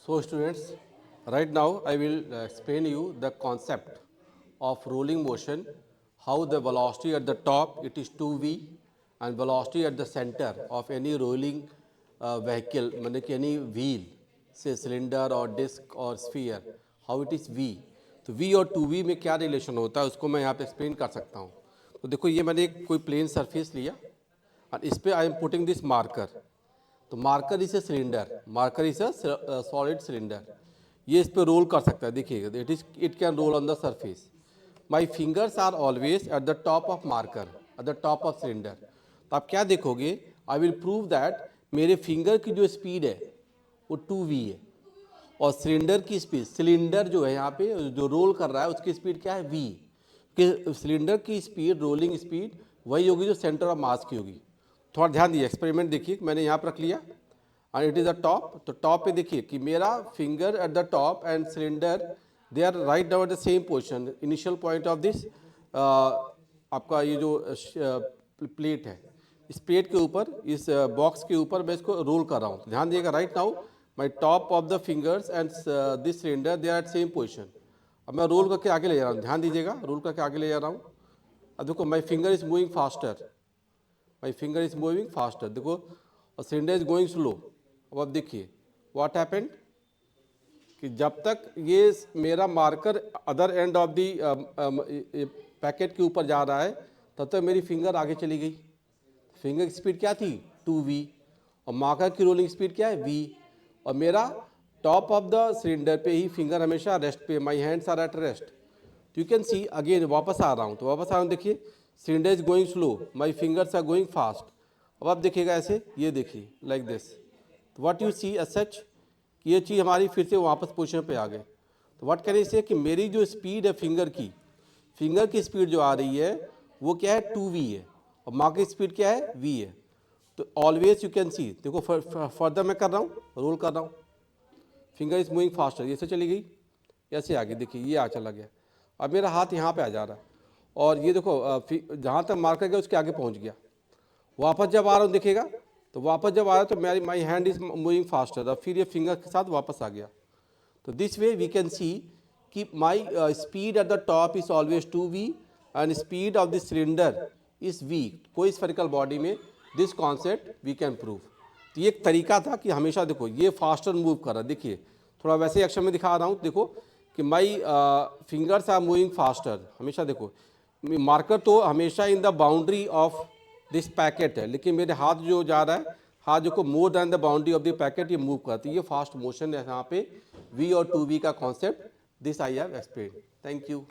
So students, right now I will explain you the concept of rolling motion, how the velocity at the top it is 2v and velocity at the center of any rolling vehicle, माने कि any wheel, say cylinder or disc or sphere, how it is v. तो v और 2v में क्या relation होता है उसको मैं यहाँ पे एक्सप्लेन कर सकता हूँ. तो देखो ये मैंने कोई प्लेन सरफेस लिया और इस पर I am putting this marker. तो marker is a cylinder, marker is a solid cylinder. ये इस पर रोल कर सकता है, देखिएगा it can roll on the surface. My fingers are always at the top of marker, at the top of cylinder. तो आप क्या देखोगे, आई विल प्रूव दैट मेरे फिंगर की जो स्पीड है वो 2v है और सिलेंडर की स्पीड, सिलेंडर जो है यहाँ पे जो रोल कर रहा है उसकी स्पीड क्या है v. कि सिलेंडर की स्पीड, रोलिंग स्पीड वही होगी जो सेंटर ऑफ मास की होगी. थोड़ा ध्यान दिए, एक्सपेरिमेंट देखिए, मैंने यहाँ पर रख लिया और इट इज़ अ टॉप. तो टॉप पे देखिए कि मेरा finger at the top and cylinder they are right down at the same position. Initial point of this आपका ये जो प्लेट है, इस प्लेट के ऊपर, इस बॉक्स के ऊपर मैं इसको रोल कर रहा हूँ. ध्यान दिएगा, right now my top of the fingers and this cylinder they are at same position. अब मैं रोल करके आगे ले जा रहा हूँ, ध्यान दीजिएगा, रोल करके आगे ले जा रहा हूँ. अब देखो my finger is moving faster, my finger is moving faster. देखो और सिलेंडर इज गोइंग स्लो. अब देखिए व्हाट हैपेंड कि जब तक ये मेरा marker other end of the packet के ऊपर जा रहा है तब तक मेरी फिंगर आगे चली गई. फिंगर की स्पीड क्या थी 2v और मार्कर की रोलिंग स्पीड क्या है v. और मेरा टॉप ऑफ द सिलेंडर पे ही फिंगर हमेशा रेस्ट पे, my hands are at rest. तो यू कैन सी अगेन, वापस आ रहा हूँ, तो वापस आ रहा हूँ, देखिए cylinder is going slow, my fingers are going fast. अब आप देखिएगा ऐसे, ये देखिए लाइक दिस. तो what you see as such कि ये चीज़ हमारी फिर से वापस पोजीशन पे आ गए. तो व्हाट कैन आई से कि मेरी जो स्पीड है फिंगर की स्पीड जो आ रही है वो क्या है 2v है और मार्कर की स्पीड क्या है v है. तो ऑलवेज यू कैन सी, देखो फर्दर मैं कर रहा हूँ, रोल कर रहा हूँ, फिंगर इज मूविंग फास्टर, ये से चली गई, ऐसे आगे देखिए ये आ चला गया. अब मेरा हाथ यहाँ पे आ जा रहा है और ये देखो जहाँ तक मार्कर गया उसके आगे पहुँच गया. वापस जब आ रहा हूँ देखिएगा, तो वापस जब आ रहा है तो मेरी my hand is moving faster और फिर ये फिंगर के साथ वापस आ गया. तो this way we can see कि my speed at the top is always 2v and speed of the cylinder is v. कोई स्फेरिकल बॉडी में this concept we can prove. तो ये एक तरीका था कि हमेशा देखो ये फास्टर मूव कर रहा है. देखिए थोड़ा वैसे एक्शन में दिखा रहा हूँ, देखो कि my fingers are moving faster. हमेशा देखो मार्कर तो हमेशा in the boundary of this packet है, लेकिन मेरे हाथ जो जा रहा है, हाथ जो को more than the boundary of the packet ये मूव करती है. ये फास्ट मोशन है यहाँ पे v और 2v का concept. This I have explained. Thank you.